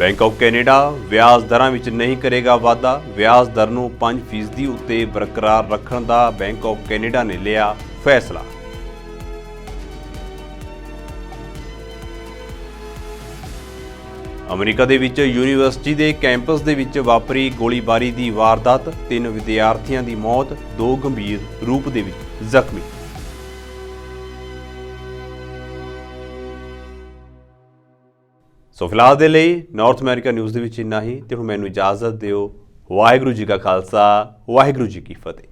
ਬੈਂਕ ਆਫ ਕੈਨੇਡਾ ਵਿਆਜ ਦਰਾਂ ਵਿੱਚ ਨਹੀਂ ਕਰੇਗਾ ਵਾਧਾ। ਵਿਆਜ ਦਰ ਨੂੰ 5% ਉੱਤੇ ਬਰਕਰਾਰ ਰੱਖਣ ਦਾ ਬੈਂਕ ਆਫ ਕੈਨੇਡਾ ਨੇ ਲਿਆ ਫੈਸਲਾ। ਅਮਰੀਕਾ ਦੇ ਵਿੱਚ ਯੂਨੀਵਰਸਿਟੀ ਦੇ ਕੈਂਪਸ ਦੇ ਵਿੱਚ ਵਾਪਰੀ ਗੋਲੀਬਾਰੀ ਦੀ ਵਾਰਦਾਤ, 3 ਵਿਦਿਆਰਥੀਆਂ ਦੀ ਮੌਤ, 2 ਗੰਭੀਰ ਰੂਪ ਦੇ ਵਿੱਚ ਜ਼ਖਮੀ। ਸੋ ਫਿਲਹਾਲ ਦੇ ਲਈ ਨਾਰਥ ਅਮਰੀਕਾ ਨਿਊਜ਼ ਦੇ ਵਿੱਚ ਇੰਨਾ ਹੀ ਤੇ ਹੁਣ ਮੈਨੂੰ ਇਜਾਜ਼ਤ ਦਿਓ। ਵਾਹਿਗੁਰੂ ਜੀ ਕਾ ਖਾਲਸਾ, ਵਾਹਿਗੁਰੂ ਜੀ ਕੀ ਫਤਿਹ।